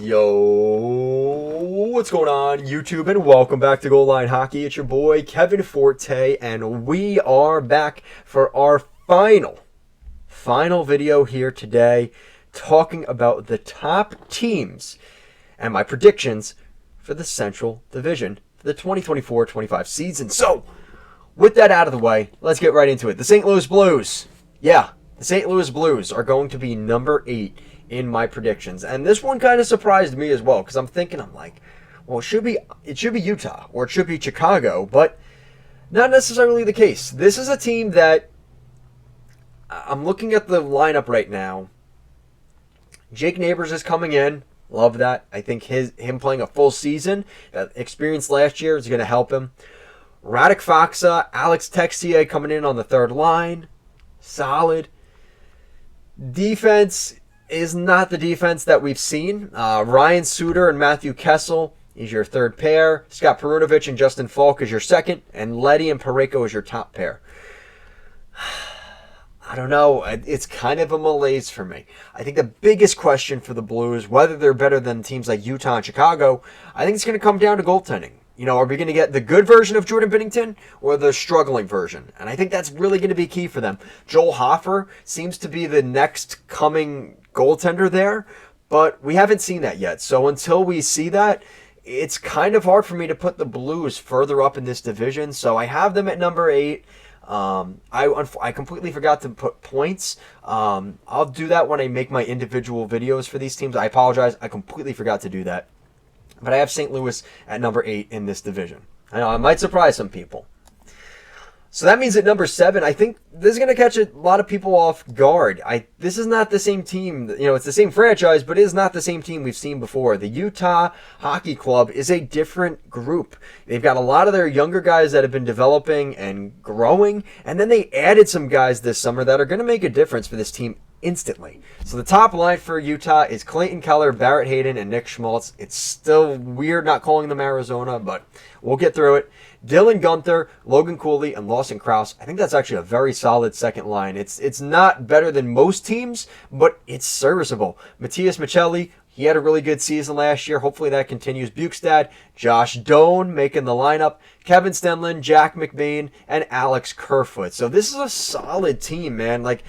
Yo, what's going on, YouTube, and welcome back to Goal Line Hockey. It's your boy, Kevin Forte, and we are back for our final video here today, talking about the top teams and my predictions for the Central Division for the 2024-25 season. So, with that out of the way, let's get right into it. The St. Louis Blues. Yeah, the St. Louis Blues are going to be number 8 in my predictions, and this one kind of surprised me as well, because I'm like, well, it should be Utah or it should be Chicago, but not necessarily the case. This is a team that I'm looking at the lineup right now. Jake Neighbors is coming in. Love that. I think him playing a full season, experience last year, is going to help him. Radek Faksa, Alex Texier coming in on the third line. Solid. Defense is not the defense that we've seen. Ryan Suter and Matthew Kessel is your third pair. Scott Perunovich and Justin Falk is your second. And Leddy and Parayko is your top pair. I don't know. It's kind of a malaise for me. I think the biggest question for the Blues, whether they're better than teams like Utah and Chicago, I think it's going to come down to goaltending. You know, are we going to get the good version of Jordan Binnington or the struggling version? And I think that's really going to be key for them. Joel Hofer seems to be the next coming goaltender there, but we haven't seen that yet. So until we see that, it's kind of hard for me to put the Blues further up in this division. So I have them at number 8. I completely forgot to put points. I'll do that when I make my individual videos for these teams. I apologize. I completely forgot to do that. But I have St. Louis at number 8 in this division. I know I might surprise some people. So that means at number 7, I think this is going to catch a lot of people off guard. This is not the same team. You know, it's the same franchise, but it is not the same team we've seen before. The Utah Hockey Club is a different group. They've got a lot of their younger guys that have been developing and growing, and then they added some guys this summer that are going to make a difference for this team instantly. So the top line for Utah is Clayton Keller, Barrett Hayden, and Nick Schmaltz. It's still weird not calling them Arizona, but we'll get through it. Dylan Gunther, Logan Cooley, and Lawson Krause. I think that's actually a very solid second line. It's not better than most teams, but it's serviceable. Matthias Michelli, he had a really good season last year. Hopefully that continues. Bukestad, Josh Doan making the lineup, Kevin Stenlund, Jack McBain, and Alex Kerfoot. So this is a solid team, man. Like,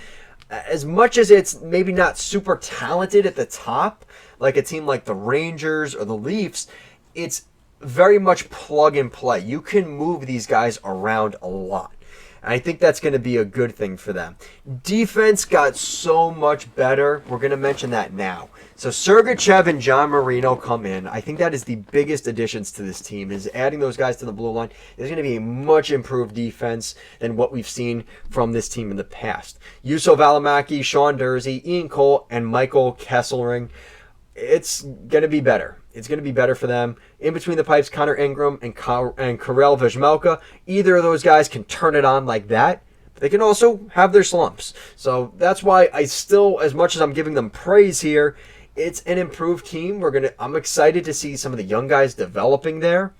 as much as it's maybe not super talented at the top, like a team like the Rangers or the Leafs, it's very much plug and play. You can move these guys around a lot. And I think that's going to be a good thing for them. Defense got so much better. We're going to mention that now. So Sergachev and John Marino come in. I think that is the biggest additions to this team, is adding those guys to the blue line. There's going to be a much improved defense than what we've seen from this team in the past. Juuso Valimaki, Sean Dursey, Ian Cole, and Michael Kesselring. It's going to be better. It's going to be better for them. In between the pipes, Connor Ingram and Karel Vejmelka. Either of those guys can turn it on like that. But they can also have their slumps. So that's why I still, as much as I'm giving them praise here, it's an improved team. I'm excited to see some of the young guys developing there.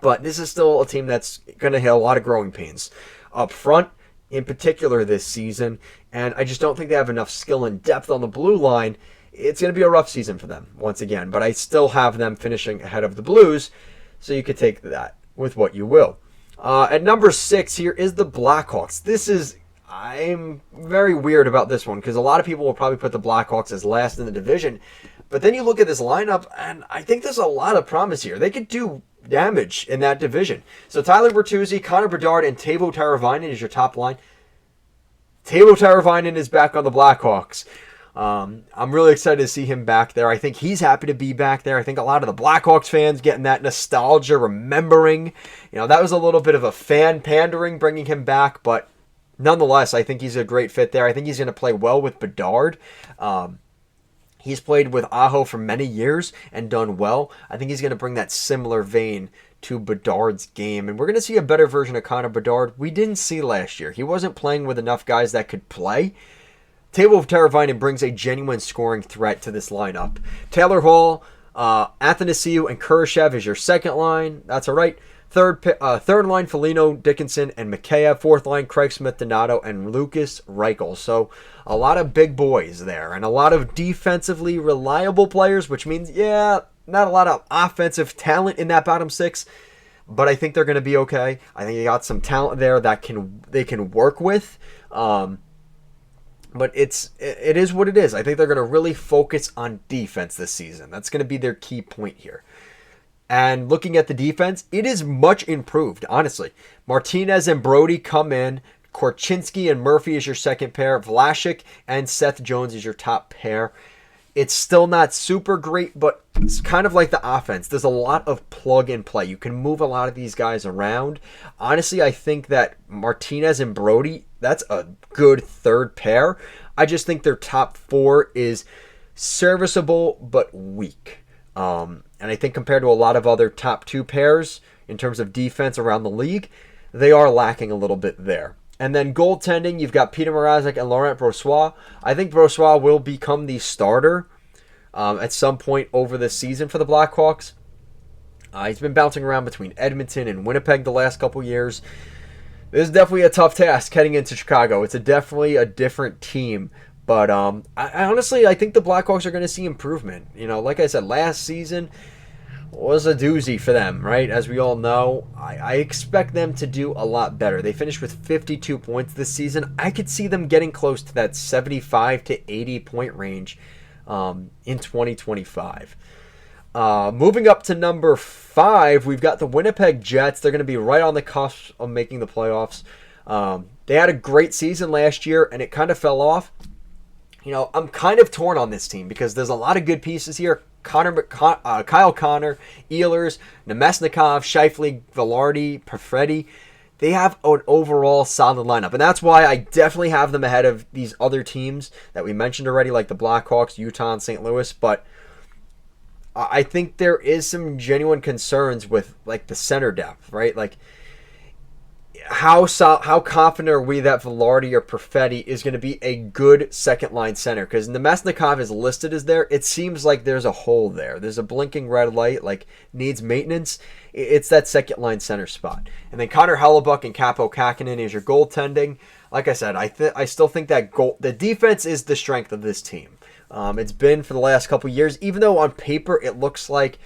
But this is still a team that's going to hit a lot of growing pains up front, in particular this season. And I just don't think they have enough skill and depth on the blue line. It's going to be a rough season for them, once again. But I still have them finishing ahead of the Blues, so you could take that with what you will. At number 6 here is the Blackhawks. I'm very weird about this one, because a lot of people will probably put the Blackhawks as last in the division. But then you look at this lineup, and I think there's a lot of promise here. They could do damage in that division. So Tyler Bertuzzi, Connor Bedard, and Teuvo Teravainen is your top line. Teuvo Teravainen is back on the Blackhawks. I'm really excited to see him back there. I think he's happy to be back there. I think a lot of the Blackhawks fans getting that nostalgia, remembering. That was a little bit of a fan pandering bringing him back, but nonetheless, I think he's a great fit there. I think he's going to play well with Bedard. He's played with Aho for many years and done well. I think he's going to bring that similar vein to Bedard's game, and we're going to see a better version of Connor Bedard we didn't see last year. He wasn't playing with enough guys that could play. Teuvo Teravainen brings a genuine scoring threat to this lineup. Taylor Hall, Athanasiou, and Kurashev is your second line. That's all right. Third line, Foligno, Dickinson, and Mikheyev. Fourth line, Craig Smith, Donato, and Lucas Reichel. So a lot of big boys there, and a lot of defensively reliable players, which means, yeah, not a lot of offensive talent in that bottom six, but I think they're going to be okay. I think you got some talent there that they can work with. But it is what it is. I think they're going to really focus on defense this season. That's going to be their key point here. And looking at the defense, it is much improved, honestly. Martinez and Brody come in. Korchinski and Murphy is your second pair. Vlasic and Seth Jones is your top pair. It's still not super great, but it's kind of like the offense. There's a lot of plug and play. You can move a lot of these guys around. Honestly, I think that Martinez and Brody, that's a good third pair. I just think their top four is serviceable but weak. And I think compared to a lot of other top two pairs in terms of defense around the league, they are lacking a little bit there. And then goaltending, you've got Peter Mrazek and Laurent Brossoit. I think Brossoit will become the starter at some point over the season for the Blackhawks. He's been bouncing around between Edmonton and Winnipeg the last couple years. This is definitely a tough task heading into Chicago. It's definitely a different team. But I honestly think the Blackhawks are going to see improvement. Like I said, last season was a doozy for them, right? As we all know, I expect them to do a lot better. They finished with 52 points this season. I could see them getting close to that 75 to 80 point range in 2025. Moving up to number 5, we've got the Winnipeg Jets. They're going to be right on the cusp of making the playoffs. They had a great season last year, and it kind of fell off. I'm kind of torn on this team because there's a lot of good pieces here. Kyle Connor, Ehlers, Nemesnikov, Scheifele, Velarde, Perfetti. They have an overall solid lineup. And that's why I definitely have them ahead of these other teams that we mentioned already, like the Blackhawks, Utah, and St. Louis. But I think there is some genuine concerns with the center depth, right? How confident are we that Velarde or Perfetti is going to be a good second-line center? Because Nemesnikov is listed as there. It seems like there's a hole there. There's a blinking red light, needs maintenance. It's that second-line center spot. And then Connor Hellebuck and Kaapo Kähkönen is your goaltending. Like I said, I still think that the defense is the strength of this team. It's been for the last couple years, even though on paper it looks like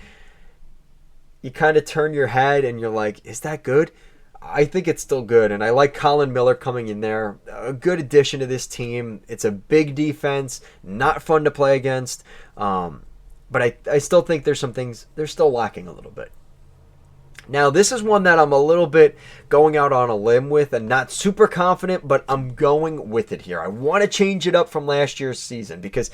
you kind of turn your head and you're like, is that good? I think it's still good, and I like Colin Miller coming in there. A good addition to this team. It's a big defense, not fun to play against, but I still think there's some things they're still lacking a little bit. Now, this is one that I'm a little bit going out on a limb with and not super confident, but I'm going with it here. I want to change it up from last year's season because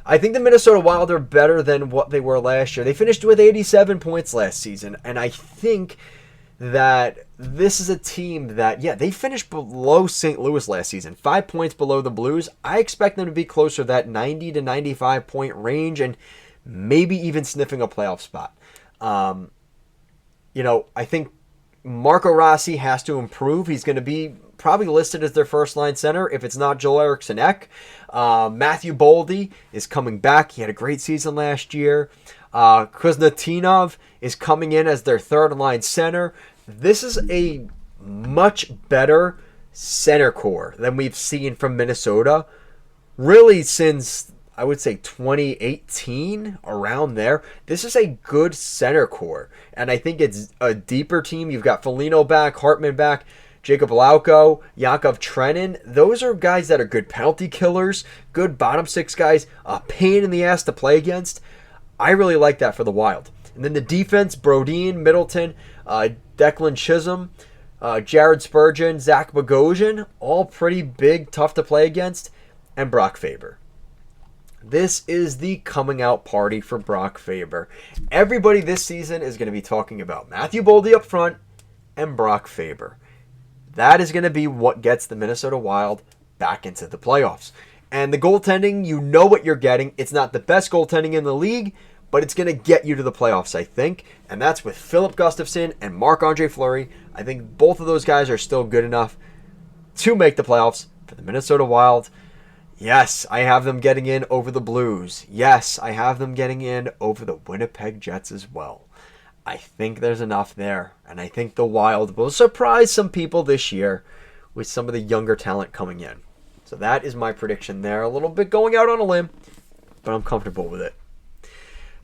I think the Minnesota Wild are better than what they were last year. They finished with 87 points last season, and I think that this is a team that, they finished below St. Louis last season, 5 points below the Blues. I expect them to be closer to that 90 to 95 point range and maybe even sniffing a playoff spot. I think Marco Rossi has to improve. He's going to be probably listed as their first line center if it's not Joel Eriksson Ek. Matthew Boldy is coming back. He had a great season last year. Kuznetsov is coming in as their third line center. This is a much better center core than we've seen from Minnesota really since, I would say, 2018, around there. This is a good center core, and I think it's a deeper team. You've got Foligno back, Hartman back, Jacob Lauko, Yakov Trenin. Those are guys that are good penalty killers, good bottom six guys, a pain in the ass to play against. I really like that for the Wild. And then the defense, Brodin, Middleton, Declan Chisholm, Jared Spurgeon, Zach Bogosian, all pretty big, tough to play against, and Brock Faber. This is the coming out party for Brock Faber. Everybody this season is going to be talking about Matthew Boldy up front and Brock Faber. That is going to be what gets the Minnesota Wild back into the playoffs. And the goaltending, you know what you're getting. It's not the best goaltending in the league, but it's going to get you to the playoffs, I think. And that's with Philip Gustafsson and Marc-Andre Fleury. I think both of those guys are still good enough to make the playoffs for the Minnesota Wild. Yes, I have them getting in over the Blues. Yes, I have them getting in over the Winnipeg Jets as well. I think there's enough there. And I think the Wild will surprise some people this year with some of the younger talent coming in. So that is my prediction there. A little bit going out on a limb, but I'm comfortable with it.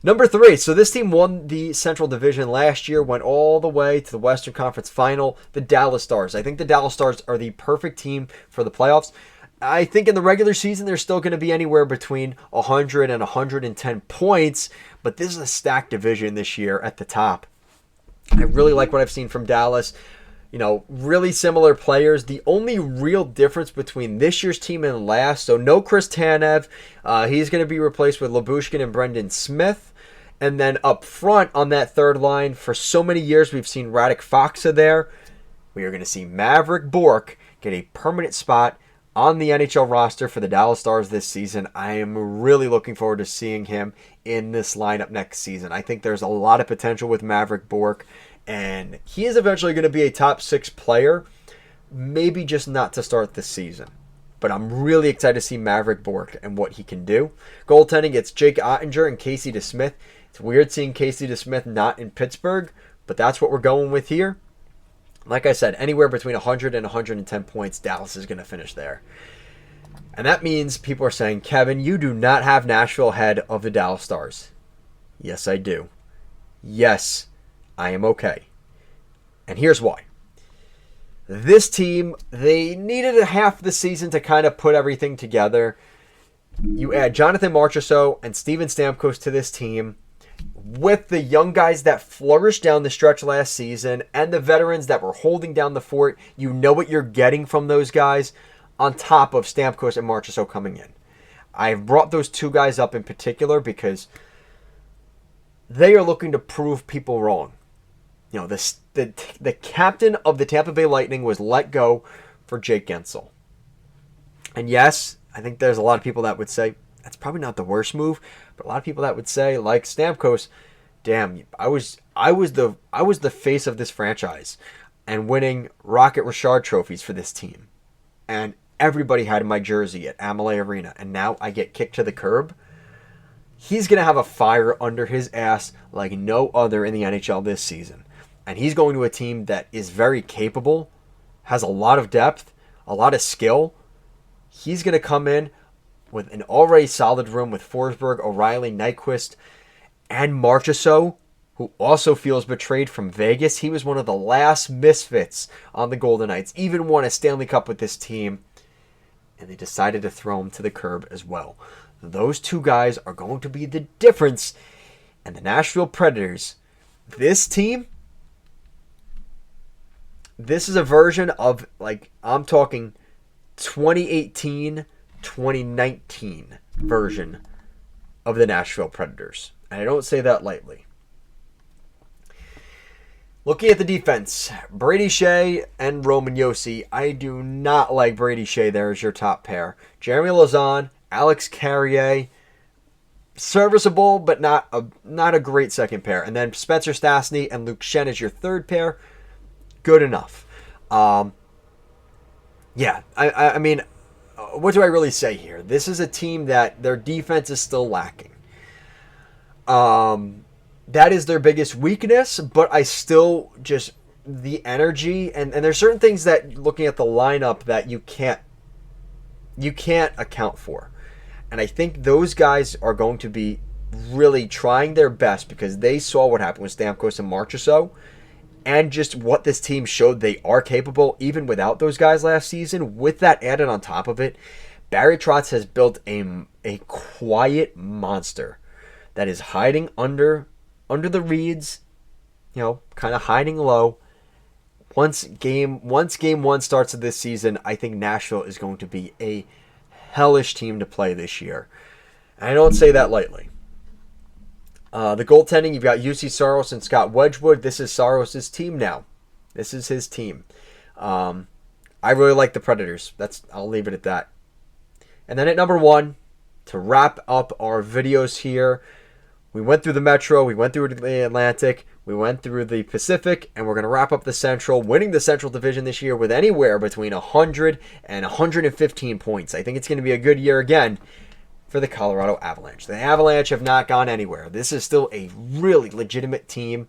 Number 3. So this team won the Central Division last year, went all the way to the Western Conference Final, the Dallas Stars. I think the Dallas Stars are the perfect team for the playoffs. I think in the regular season, they're still going to be anywhere between 100 and 110 points, but this is a stacked division this year at the top. I really like what I've seen from Dallas. You know, really similar players. The only real difference between this year's team and last, so no Chris Tanev. He's going to be replaced with Lyubushkin and Brendan Smith. And then up front on that third line, for so many years we've seen Radek Faksa there. We are going to see Mavrik Bourque get a permanent spot on the NHL roster for the Dallas Stars this season. I am really looking forward to seeing him in this lineup next season. I think there's a lot of potential with Mavrik Bourque, and he is eventually going to be a top 6 player, maybe just not to start this season. But I'm really excited to see Mavrik Bourque and what he can do. Goaltending, it's Jake Ottinger and Casey DeSmith. It's weird seeing Casey DeSmith not in Pittsburgh, but that's what we're going with here. Like I said, anywhere between 100 and 110 points, Dallas is going to finish there. And that means people are saying, Kevin, you do not have Nashville ahead of the Dallas Stars. Yes, I do. Yes, I am okay. And here's why. This team, they needed a half the season to kind of put everything together. You add Jonathan Marchessault and Steven Stamkos to this team, with the young guys that flourished down the stretch last season and the veterans that were holding down the fort. You know what you're getting from those guys on top of Stamkos and Marchessault coming in. I've brought those two guys up in particular because they are looking to prove people wrong. You know, the captain of the Tampa Bay Lightning was let go for Jake Gensel. And yes, I think there's a lot of people that would say that's probably not the worst move, but a lot of people that would say, like Stamkos, damn, I was the face of this franchise and winning Rocket Richard trophies for this team. And everybody had my jersey at Amalie Arena, and now I get kicked to the curb. He's going to have a fire under his ass like no other in the NHL this season. And he's going to a team that is very capable, has a lot of depth, a lot of skill. He's going to come in with an already solid room with Forsberg, O'Reilly, Nyquist, and Marchessault, who also feels betrayed from Vegas. He was one of the last misfits on the Golden Knights, even won a Stanley Cup with this team, and they decided to throw him to the curb as well. Those two guys are going to be the difference. And the Nashville Predators, this team, this is a version of, like, I'm talking 2018, 2019 version of the Nashville Predators. And I don't say that lightly. Looking at the defense, Brady Shea and Roman Josi. I do not like Brady Shea there as your top pair. Jeremy Lauzon, Alex Carrier, serviceable, but not a great second pair. And then Spencer Stastny and Luke Schenn is your third pair. Good enough. I mean, what do I really say here? This is a team that their defense is still lacking. That is their biggest weakness, but I still just, the energy, and there's certain things that, looking at the lineup, that you can't account for. And I think those guys are going to be really trying their best because they saw what happened with Stamkos and Marchessault, and just what this team showed they are capable, even without those guys last season. With that added on top of it, Barry Trotz has built a quiet monster that is hiding under the reeds, you know, kind of hiding low. Once game one starts of this season, I think Nashville is going to be a hellish team to play this year. And I don't say that lightly. The goaltending, you've got UC Saros and Scott Wedgwood. This is Saros' team now. This is his team. I really like the Predators. I'll leave it at that. And then at number 1, to wrap up our videos here, we went through the Metro, we went through the Atlantic, we went through the Pacific, and we're going to wrap up the Central, winning the Central Division this year with anywhere between 100 and 115 points. I think it's going to be a good year again for the Colorado Avalanche. The Avalanche have not gone anywhere. This is still a really legitimate team.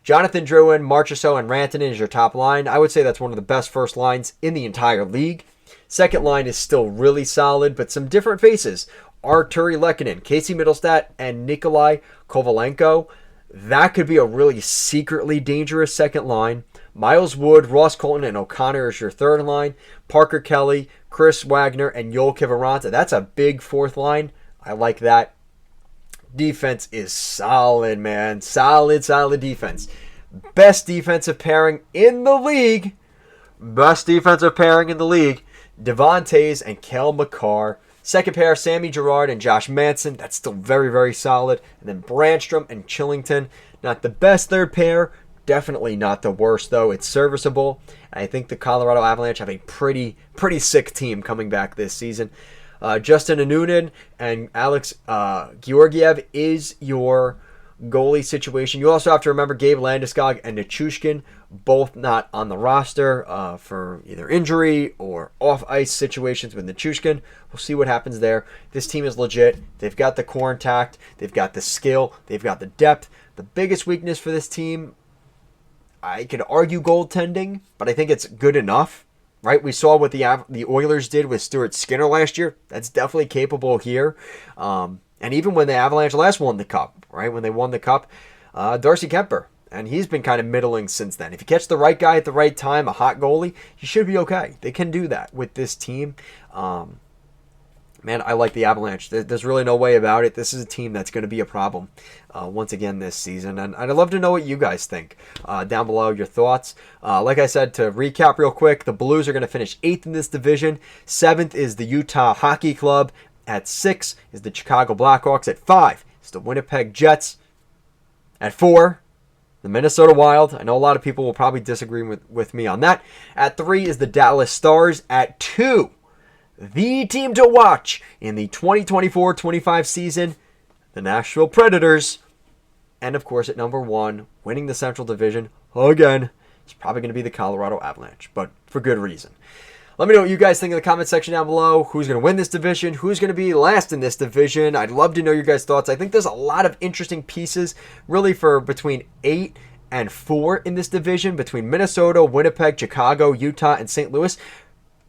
Jonathan Drouin, Marchessault, and Rantanen is your top line. I would say that's one of the best first lines in the entire league. Second line is still really solid, but some different faces. Arturi Lehkonen, Casey Middlestat, and Nikolai Kovalenko. That could be a really secretly dangerous second line. Miles Wood, Ross Colton, and O'Connor is your third line. Parker Kelly, Chris Wagner, and Joel Kiviranta. That's a big fourth line. I like that. Defense is solid, man. Solid defense. Best defensive pairing in the league. Devon Toews and Cale Makar. Second pair, Sammy Girard and Josh Manson. That's still very solid. And then Brandstrom and Chillington. Not the best third pair. Definitely not the worst, though. It's serviceable. I think the Colorado Avalanche have a pretty sick team coming back this season. Justin Anunin and Alex Georgiev is your goalie situation. You also have to remember Gabe Landeskog and Nichushkin, both not on the roster for either injury or off-ice situations with Nichushkin. We'll see what happens there. This team is legit. They've got the core intact. They've got the skill. They've got the depth. The biggest weakness for this team, I could argue goaltending, but I think it's good enough. Right, we saw what the Oilers did with Stuart Skinner last year. That's definitely capable here. And even when the Avalanche last won the Cup, right, when they won the Cup, Darcy Kemper, and he's been kind of middling since then. If you catch the right guy at the right time, a hot goalie, you should be okay. They can do that with this team. Man, I like the Avalanche. There's really no way about it. This is a team that's going to be a problem once again this season. And I'd love to know what you guys think down below, your thoughts. Like I said, to recap real quick, the Blues are going to finish 8th in this division. 7th is the Utah Hockey Club. At 6 is the Chicago Blackhawks. At 5 is the Winnipeg Jets. At 4, the Minnesota Wild. I know a lot of people will probably disagree with me on that. At 3 is the Dallas Stars. At 2, the team to watch in the 2024-25 season, the Nashville Predators. And of course, at number 1, winning the Central Division again, it's probably going to be the Colorado Avalanche, but for good reason. Let me know what you guys think in the comment section down below. Who's going to win this division? Who's going to be last in this division? I'd love to know your guys' thoughts. I think there's a lot of interesting pieces, really, for between 8 and 4 in this division, between Minnesota, Winnipeg, Chicago, Utah, and St. Louis.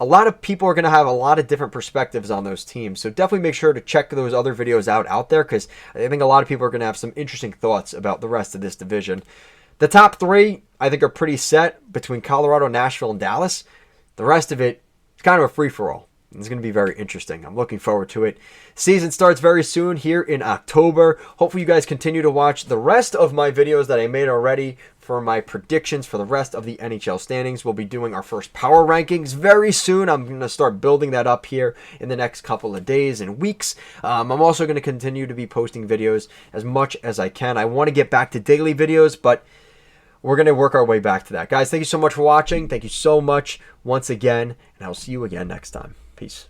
A lot of people are going to have a lot of different perspectives on those teams. So definitely make sure to check those other videos out there, because I think a lot of people are going to have some interesting thoughts about the rest of this division. The top 3, I think, are pretty set between Colorado, Nashville, and Dallas. The rest of it is kind of a free-for-all. It's going to be very interesting. I'm looking forward to it. Season starts very soon here in October. Hopefully you guys continue to watch the rest of my videos that I made already for my predictions for the rest of the NHL standings. We'll be doing our first power rankings very soon. I'm going to start building that up here in the next couple of days and weeks. I'm also going to continue to be posting videos as much as I can. I want to get back to daily videos, but we're going to work our way back to that. Guys, thank you so much for watching. Thank you so much once again, and I'll see you again next time. Peace.